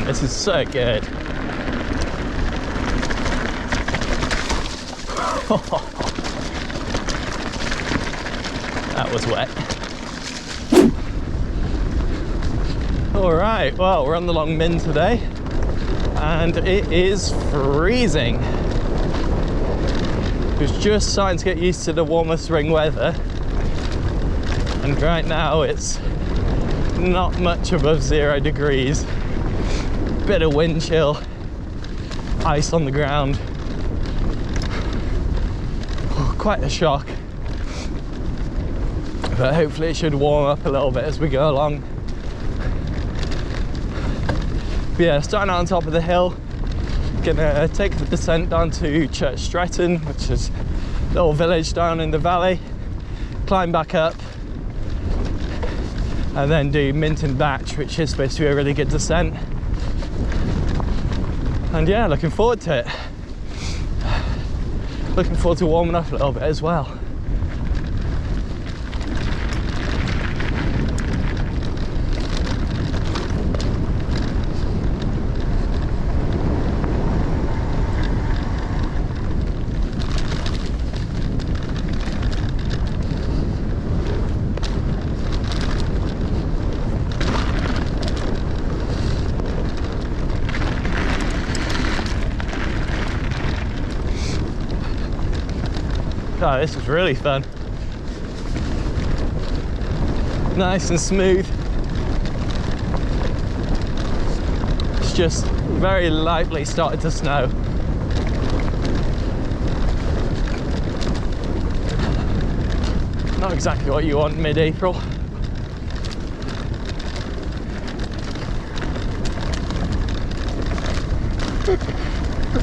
man, this is so good. That was wet. All right, well, we're on the Long Mynd today, and it is freezing. It was just starting to get used to the warmer spring weather, and right now it's not much above 0 degrees. Bit of wind chill, ice on the ground. Quite a shock, but hopefully it should warm up a little bit as we go along. But yeah, starting out on top of the hill, gonna take the descent down to Church Stretton, which is a little village down in the valley, climb back up, and then do Minton Batch, which is supposed to be a really good descent. And yeah, looking forward to it. Looking forward to warming up a little bit as well. Oh, this was really fun. Nice and smooth. It's just very lightly started to snow. Not exactly what you want mid-April.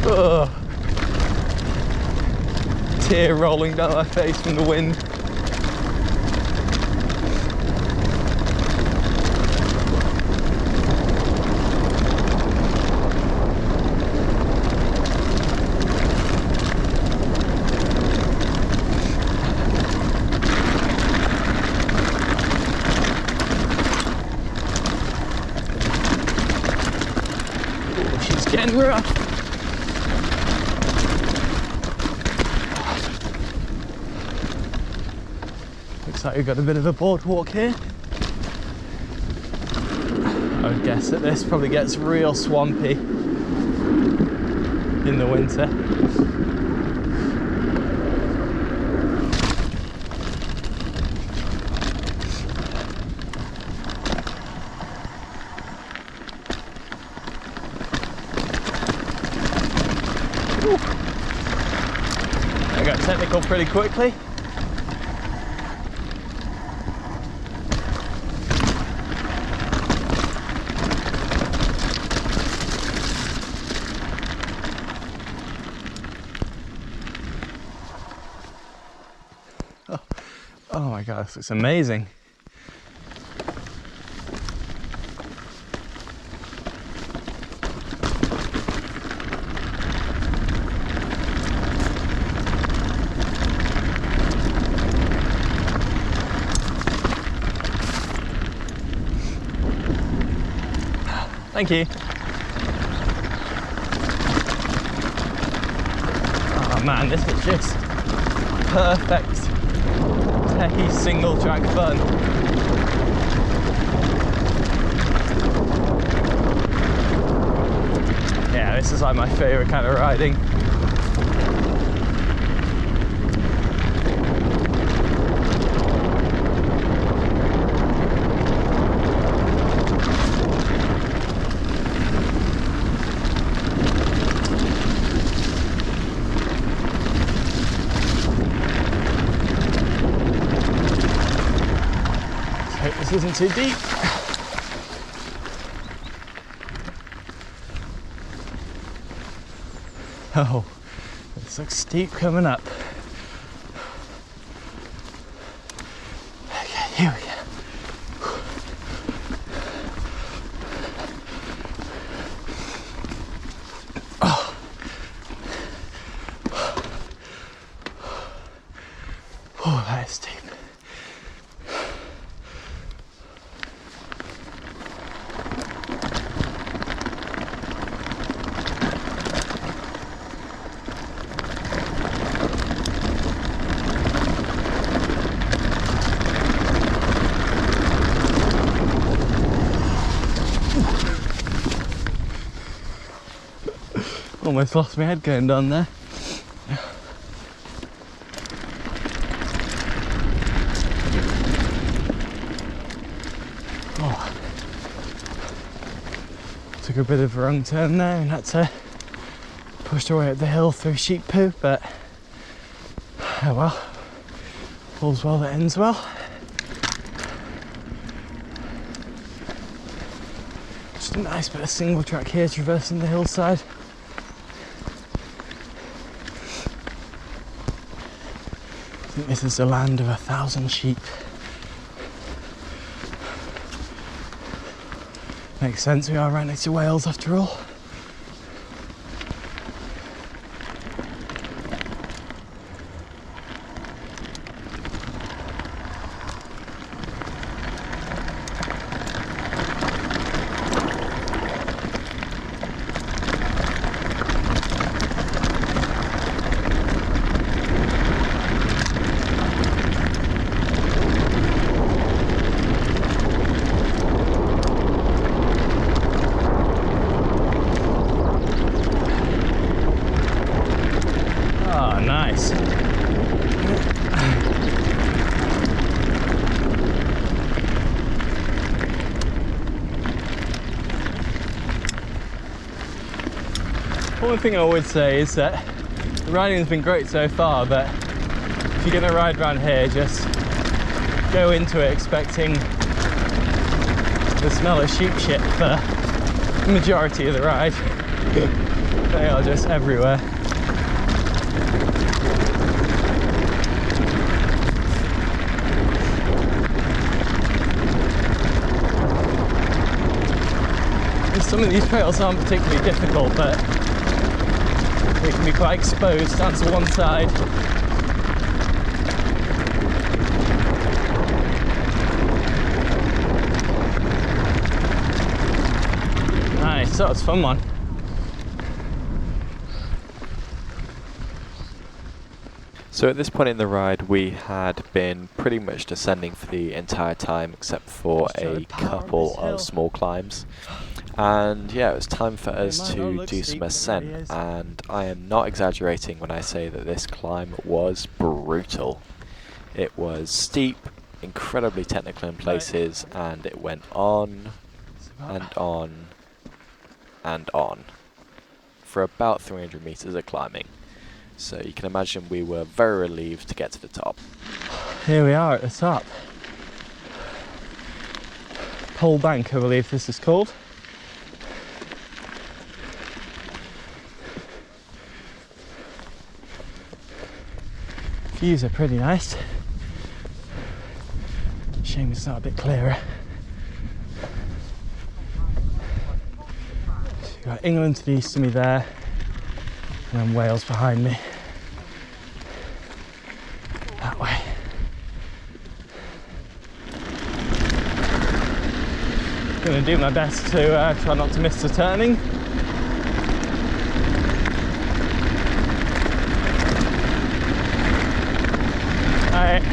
Ugh. Tear rolling down my face from the wind. Oh, she's getting rough. Looks like we've got a bit of a boardwalk here. I would guess that this probably gets real swampy in the winter. Ooh. I got technical pretty quickly. Oh my God, this looks amazing. Thank you. Oh man, this is just perfect techie single track fun. Yeah, this is like my favourite kind of riding. This isn't too deep. Oh, this looks steep coming up. Okay, here we go. Oh. Oh, that is steep. Almost lost my head going down there. Oh. Took a bit of a wrong turn there and had to push our way up the hill through sheep poo, but oh well, all's well that ends well. Just a nice bit of single track here, traversing the hillside. I think this is the land of 1,000 sheep. Makes sense, we are right next to Wales after all. One thing I would say is that the riding's been great so far, but if you're going to ride around here, just go into it expecting the smell of sheep shit for the majority of the ride. They are just everywhere. And some of these trails aren't particularly difficult, but they can be quite exposed down to one side. Nice, that was a fun one. So at this point in the ride we had been pretty much descending for the entire time except for a couple of small climbs. And yeah, it was time for us to do some ascent, and I am not exaggerating when I say that this climb was brutal. It was steep, incredibly technical in places, and it went on and on and on for about 300 meters of climbing. So you can imagine we were very relieved to get to the top. Here we are at the top. Pole Bank, I believe this is called. Views are pretty nice. Shame it's not a bit clearer. So you've got England to the east of me there, and then Wales behind me. That way. I'm going to do my best to try not to miss the turning. Alright.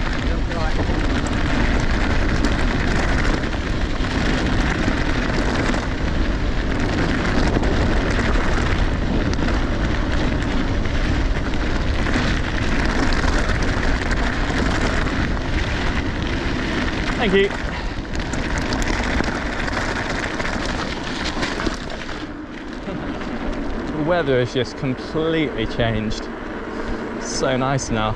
Thank you. The weather has just completely changed. It's so nice now.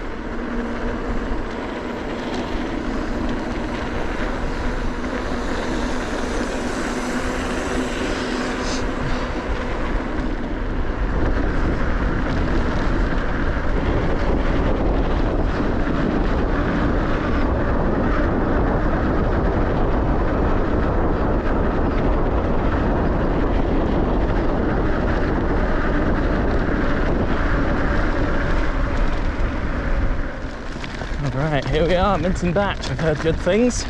Right, here we are, Minton Batch. I've heard good things.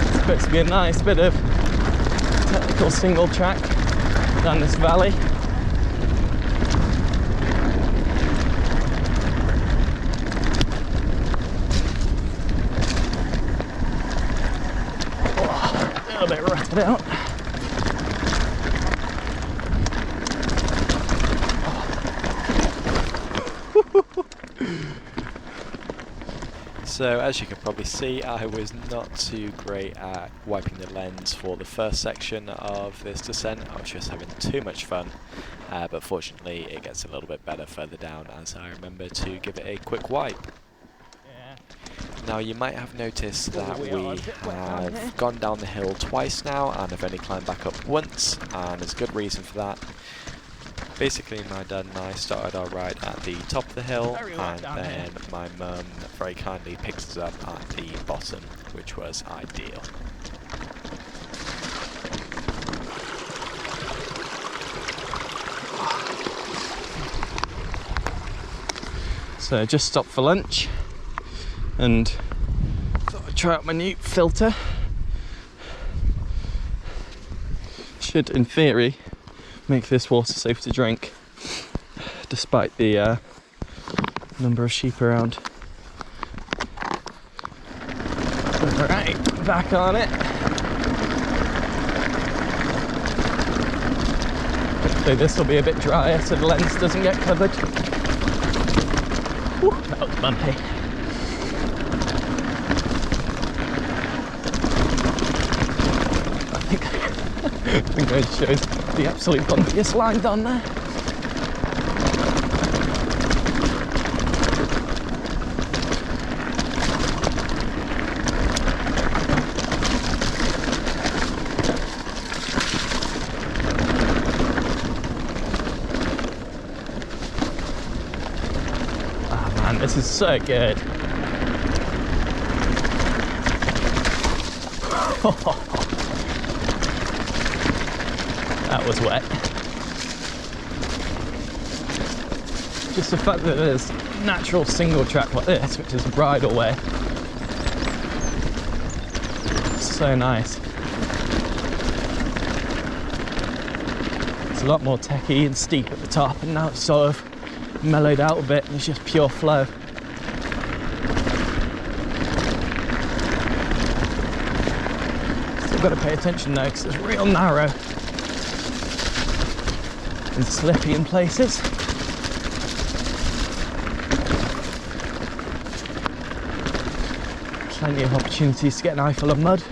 It's supposed to be a nice bit of technical single track down this valley. Oh, a little bit rutted out. So as you can probably see, I was not too great at wiping the lens for the first section of this descent. I was just having too much fun, but fortunately it gets a little bit better further down as I remember to give it a quick wipe. Now you might have noticed that we have gone down the hill twice now and have only climbed back up once, and there's a good reason for that. Basically my dad and I started our ride at the top of the hill, and then my mum very kindly picked us up at the bottom, which was ideal. So I just stopped for lunch and thought I'd try out my new filter. Should, in theory, make this water safe to drink, despite the number of sheep around. Alright, back on it. Hopefully this will be a bit drier so the lens doesn't get covered. Whew, that was bumpy. I think it shows the absolute bumpiest line down there. Oh man, this is so good. That was wet. Just the fact that there's natural single track like this, which is a bridle way, so nice. It's a lot more techy and steep at the top, and now it's sort of mellowed out a bit and it's just pure flow. Still got to pay attention though, because it's real narrow and slippy in places. Plenty of opportunities to get an eyeful of mud.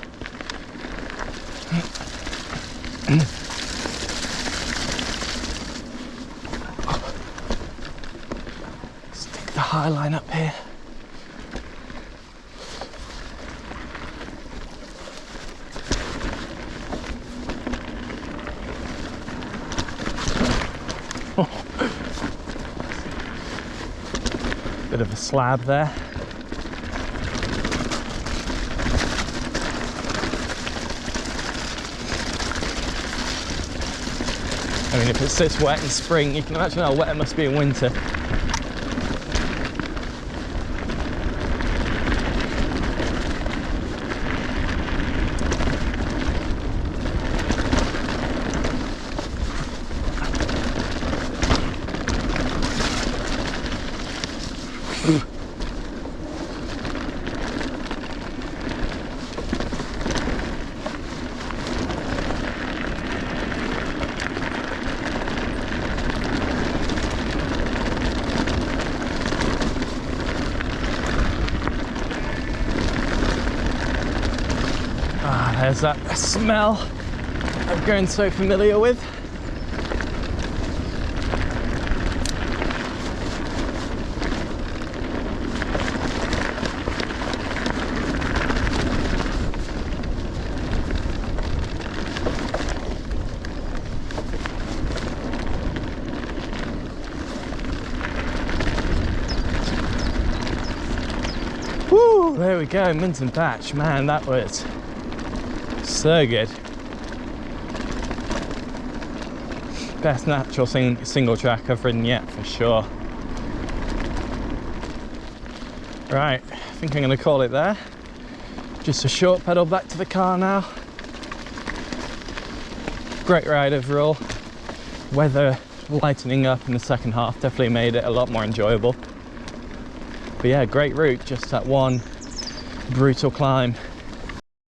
Stick the high line up here. Bit of a slab there. I mean, if it's this wet in spring, you can imagine how wet it must be in winter. There's that smell I've grown so familiar with. Woo! There we go, Minton Batch. Man, that was so good. Best natural single track I've ridden yet, for sure. Right, I think I'm going to call it there. Just a short pedal back to the car now. Great ride overall. Weather lightening up in the second half definitely made it a lot more enjoyable. But yeah, great route, just that one brutal climb